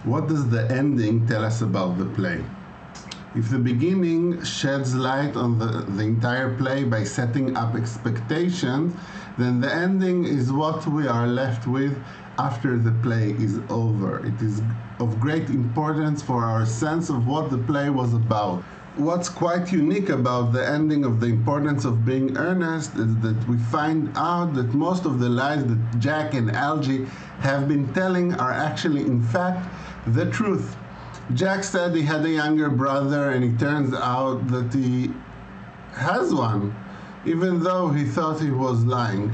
What does the ending tell us about the play? If the beginning sheds light on the entire play by setting up expectations, then the ending is what we are left with after the play is over. It is of great importance for our sense of what the play was about. What's quite unique about the ending of The Importance of Being Earnest is that we find out that most of the lies that Jack and Algie have been telling are actually, in fact, the truth. Jack said he had a younger brother, and it turns out that he has one, even though he thought he was lying.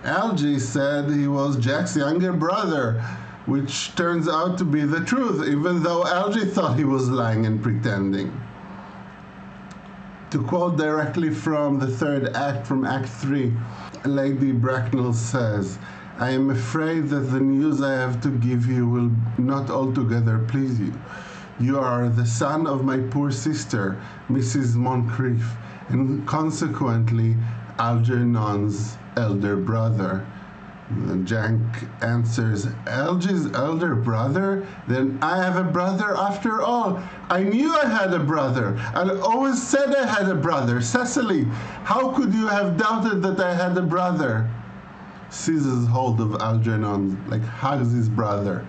Algie said he was Jack's younger brother, which turns out to be the truth, even though Algie thought he was lying and pretending. To quote directly from the third act, from Act 3, Lady Bracknell says, "I am afraid that the news I have to give you will not altogether please you. You are the son of my poor sister, Mrs. Moncrief, and consequently Algernon's elder brother." And Jack answers, "Algie's elder brother? Then I have a brother after all. I knew I had a brother. I always said I had a brother. Cecily, how could you have doubted that I had a brother?" Seizes hold of Algernon, hugs his brother.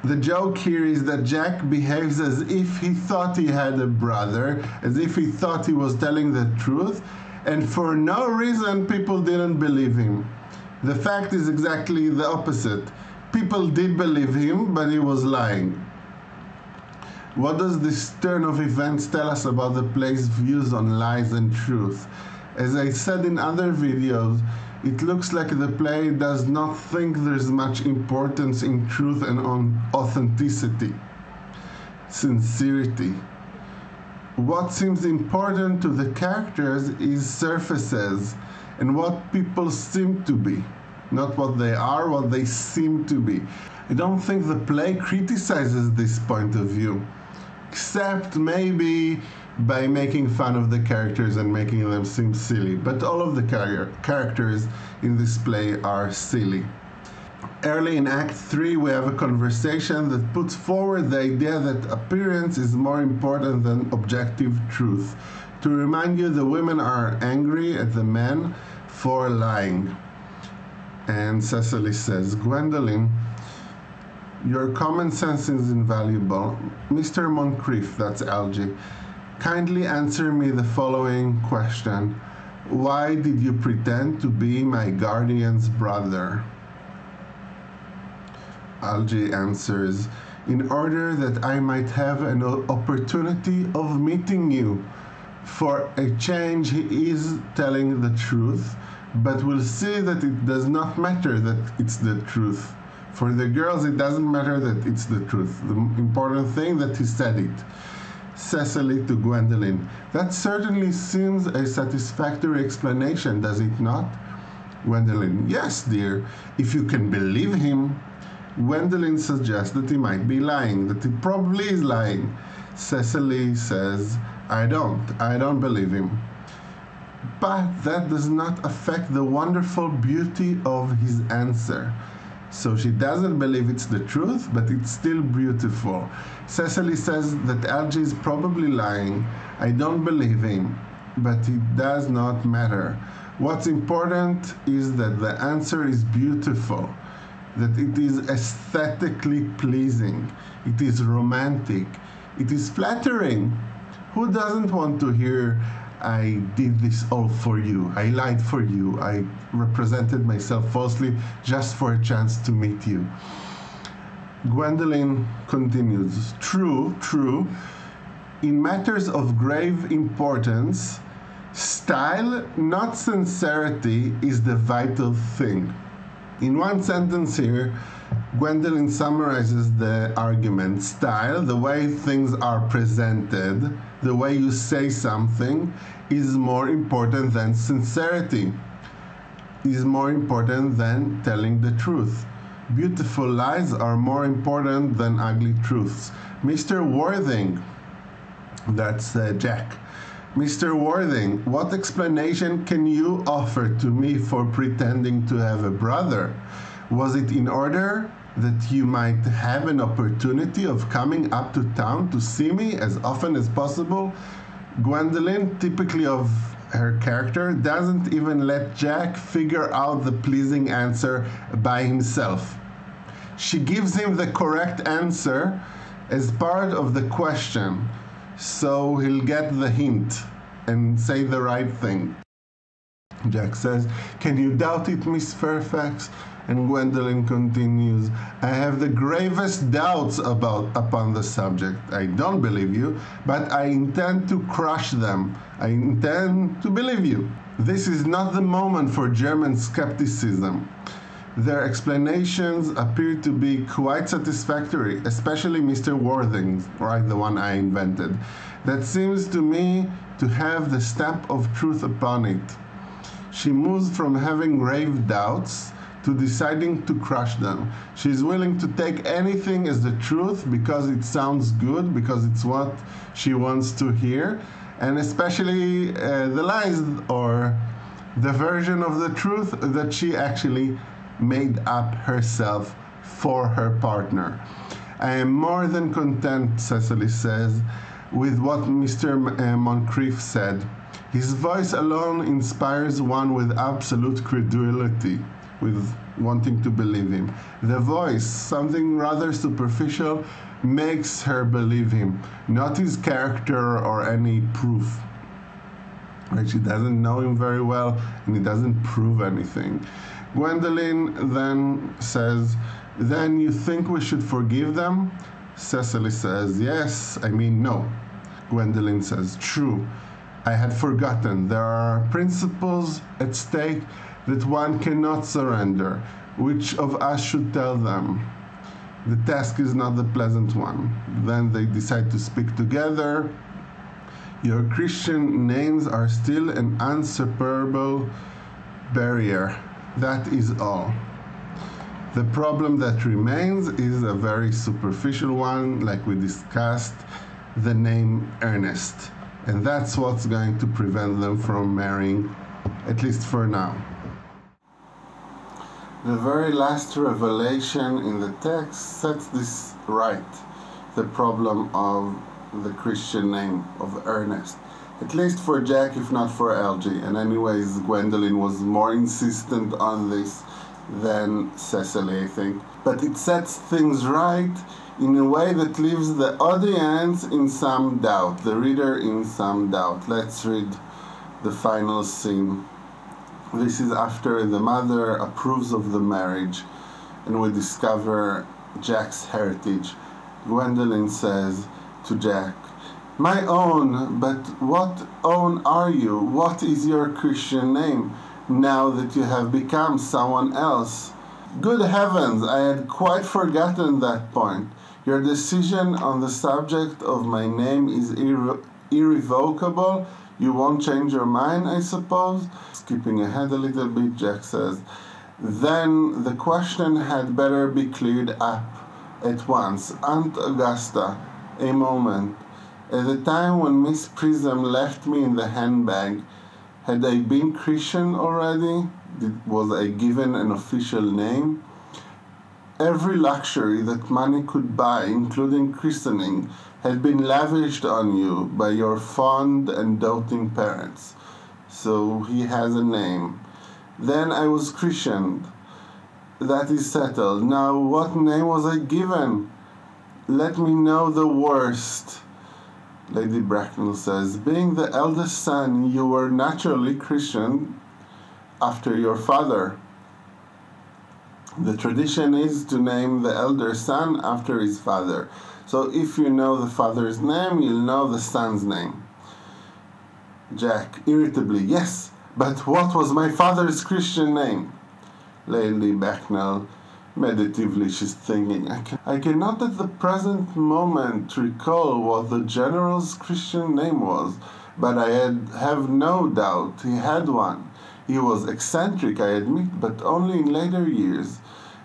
The joke here is that Jack behaves as if he thought he had a brother, as if he thought he was telling the truth, and for no reason people didn't believe him. The fact is exactly the opposite. People did believe him, but he was lying. What does this turn of events tell us about the play's views on lies and truth? As I said in other videos, it looks like the play does not think there's much importance in truth and on authenticity, sincerity. What seems important to the characters is surfaces and what people seem to be, not what they are, what they seem to be. I don't think the play criticizes this point of view, except maybe by making fun of the characters and making them seem silly. But all of the characters in this play are silly. Early in Act 3, we have a conversation that puts forward the idea that appearance is more important than objective truth. To remind you, the women are angry at the men for lying. And Cecily says, "Gwendoline, your common sense is invaluable. Mr. Moncrief," that's Algie, "kindly answer me the following question. Why did you pretend to be my guardian's brother?" Algie answers, "In order that I might have an opportunity of meeting you. For a change, he is telling the truth, but we'll see that it does not matter that it's the truth. For the girls, it doesn't matter that it's the truth. The important thing that he said it." Cecily to Gwendoline, "That certainly seems a satisfactory explanation, does it not?" Gwendoline, "Yes, dear, if you can believe him." Gwendoline suggests that he might be lying, that he probably is lying. Cecily says, I don't believe him. But that does not affect the wonderful beauty of his answer. So she doesn't believe it's the truth, but it's still beautiful. Cecily says that Algie is probably lying. I don't believe him, but it does not matter. What's important is that the answer is beautiful, that it is aesthetically pleasing, it is romantic, it is flattering. Who doesn't want to hear, "I did this all for you, I lied for you, I represented myself falsely just for a chance to meet you"? Gwendoline continues, True. In matters of grave importance, style, not sincerity, is the vital thing." In one sentence here, Gwendoline summarizes the argument. Style, the way things are presented, the way you say something, is more important than sincerity, is more important than telling the truth. Beautiful lies are more important than ugly truths. Mr. Worthing, that's Jack. Mr. Worthing, what explanation can you offer to me for pretending to have a brother? Was it in order that you might have an opportunity of coming up to town to see me as often as possible. Gwendolyn, typically of her character, doesn't even let Jack figure out the pleasing answer by himself. She gives him the correct answer as part of the question, so he'll get the hint and say the right thing. Jack says, "Can you doubt it, Miss Fairfax?" And Gwendolyn continues, "I have the gravest doubts upon the subject. I don't believe you, but I intend to crush them. I intend to believe you." This is not the moment for German skepticism. Their explanations appear to be quite satisfactory, especially Mr. Worthing's, right, the one I invented. That seems to me to have the stamp of truth upon it. She moves from having grave doubts to deciding to crush them. She's willing to take anything as the truth because it sounds good, because it's what she wants to hear, and especially the lies or the version of the truth that she actually made up herself for her partner. "I am more than content," Cecily says, "with what Mr. Moncrief said. His voice alone inspires one with absolute credulity, with wanting to believe him. The voice, something rather superficial, makes her believe him, not his character or any proof." Right? She doesn't know him very well, and he doesn't prove anything. Gwendolyn then says, "Then you think we should forgive them?" Cecily says, "Yes, I mean no." Gwendolyn says, "True. I had forgotten. There are principles at stake that one cannot surrender. Which of us should tell them? The task is not the pleasant one." Then they decide to speak together. "Your Christian names are still an insuperable barrier. That is all. The problem that remains is a very superficial one, like we discussed, the name Earnest. And that's what's going to prevent them from marrying, at least for now." The very last revelation in the text sets this right, the problem of the Christian name of Earnest. At least for Jack, if not for Algie. And anyways, Gwendolyn was more insistent on this than Cecily, I think. But it sets things right in a way that leaves the audience in some doubt, the reader in some doubt. Let's read the final scene. This is after the mother approves of the marriage and we discover Jack's heritage. Gwendolyn says to Jack, "My own, but what own are you? What is your Christian name now that you have become someone else?" Good heavens, I had quite forgotten that point. Your decision on the subject of my name is irrevocable. You won't change your mind, I suppose? Skipping ahead a little bit, Jack says, "Then the question had better be cleared up at once. Aunt Augusta, a moment. At the time when Miss Prism left me in the handbag, had I been Christian already? Was I given an official name? Every luxury that money could buy, including christening, had been lavished on you by your fond and doting parents. So he has a name. Then I was christened. That is settled. Now what name was I given? Let me know the worst." Lady Bracknell says, "Being the eldest son, you were naturally christened after your father. The tradition is to name the elder son after his father. So if you know the father's name, you'll know the son's name." Jack, irritably, "Yes, but what was my father's Christian name?" Lady Bracknell, meditatively, she's thinking, I cannot at the present moment recall what the general's Christian name was, but I have no doubt he had one. He was eccentric, I admit, but only in later years,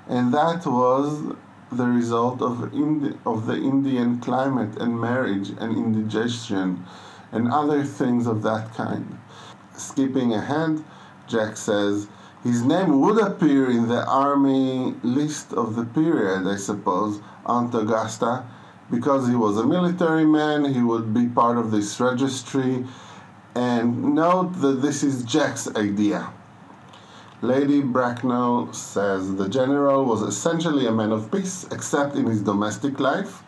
and that was the result of the Indian climate and marriage and indigestion and other things of that kind." Skipping ahead, Jack says, His name would appear in the army list of the period, I suppose, Aunt Augusta, because he was a military man. He would be part of this registry. And note that this is Jack's idea. Lady Bracknell says the general was essentially a man of peace, except in his domestic life.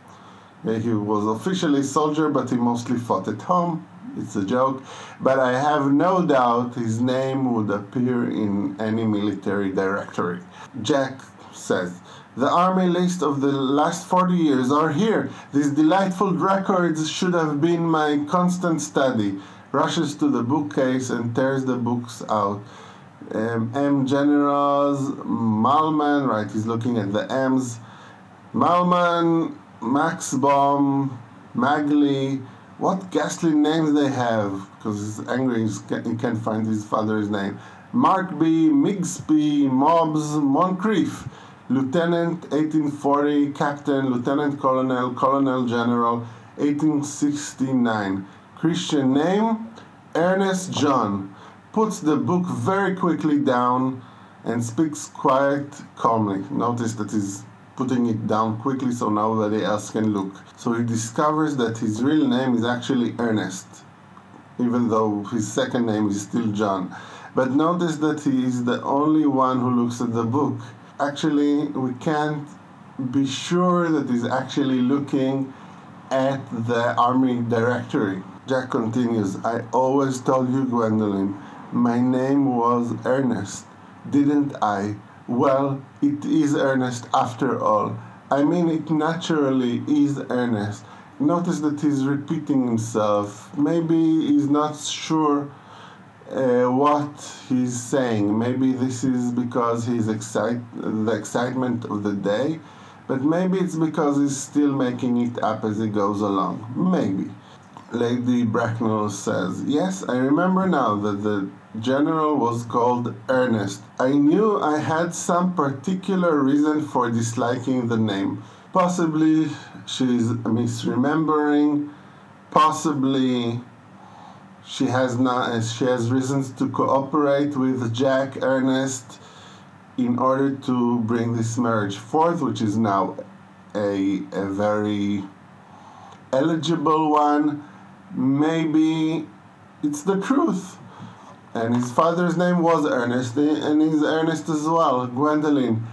He was officially a soldier, but he mostly fought at home. It's a joke. But I have no doubt his name would appear in any military directory. Jack says, the army list of the last 40 years are here. These delightful records should have been my constant study. Rushes to the bookcase and tears the books out. M generals, Malman, right, he's looking at the M's. Malman, Maxbaum, Magley, what ghastly names they have, because he's angry, he can't find his father's name. Markby, Migsby, Mobbs, Moncrief, Lieutenant 1840, Captain, Lieutenant Colonel, Colonel General 1869. Christian name, Earnest John. Puts the book very quickly down and speaks quite calmly. Notice that he's putting it down quickly so nobody else can look. So he discovers that his real name is actually Earnest, even though his second name is still John. But notice that he is the only one who looks at the book. Actually, we can't be sure that he's actually looking at the army directory. Jack continues, I always told you, Gwendolyn, my name was Earnest, didn't I? Well, it is Earnest after all. I mean, it naturally is Earnest. Notice that he's repeating himself. Maybe he's not sure what he's saying. Maybe this is because he's the excitement of the day, but maybe it's because he's still making it up as he goes along. Maybe. Lady Bracknell says, yes, I remember now that the general was called Earnest. I knew I had some particular reason for disliking the name. Possibly she's misremembering. Possibly she has reasons to cooperate with Jack Earnest in order to bring this marriage forth, which is now a very eligible one. Maybe it's the truth. And his father's name was Earnest, and he's Earnest as well. Gwendolyn,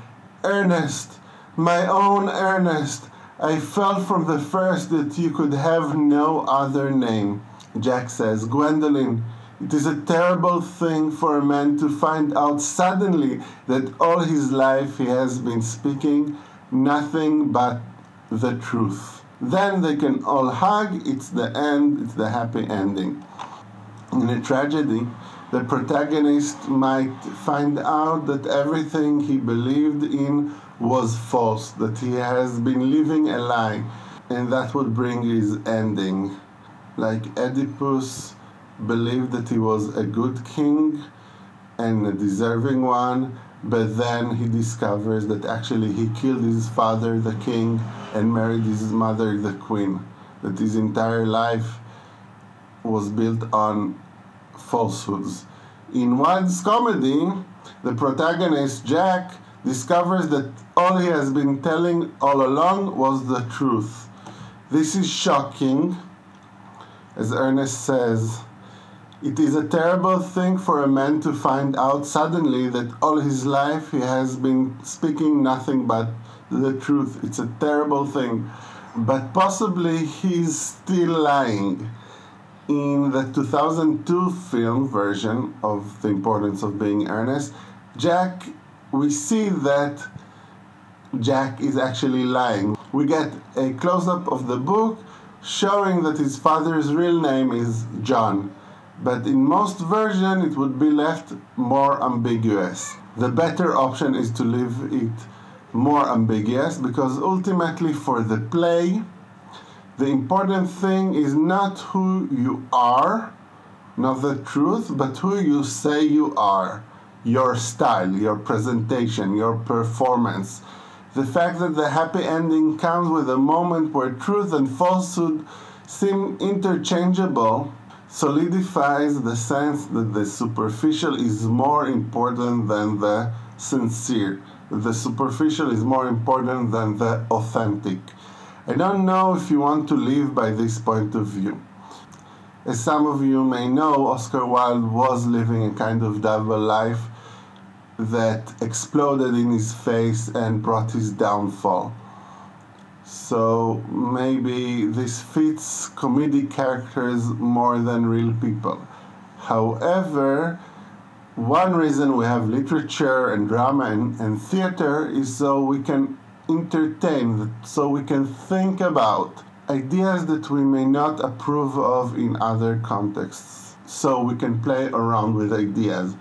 Earnest, my own Earnest. I felt from the first that you could have no other name. Jack says, Gwendolyn, it is a terrible thing for a man to find out suddenly that all his life he has been speaking nothing but the truth. Then they can all hug, it's the end, it's the happy ending. In a tragedy, the protagonist might find out that everything he believed in was false, that he has been living a lie, and that would bring his ending. Like Oedipus believed that he was a good king and a deserving one, but then he discovers that actually he killed his father, the king, and married his mother, the queen. That his entire life was built on falsehoods. In Wilde's comedy, the protagonist, Jack, discovers that all he has been telling all along was the truth. This is shocking. As Earnest says, it is a terrible thing for a man to find out suddenly that all his life he has been speaking nothing but the truth. It's a terrible thing. But possibly he's still lying. In the 2002 film version of The Importance of Being Earnest, we see that Jack is actually lying. We get a close-up of the book showing that his father's real name is John. But in most versions, it would be left more ambiguous. The better option is to leave it more ambiguous, because ultimately for the play, the important thing is not who you are, not the truth, but who you say you are. Your style, your presentation, your performance. The fact that the happy ending comes with a moment where truth and falsehood seem interchangeable solidifies the sense that the superficial is more important than the sincere. The superficial is more important than the authentic. I don't know if you want to live by this point of view. As some of you may know, Oscar Wilde was living a kind of double life that exploded in his face and brought his downfall. So maybe this fits comedic characters more than real people. However, one reason we have literature and drama and theater is so we can entertain, so we can think about ideas that we may not approve of in other contexts. So we can play around with ideas.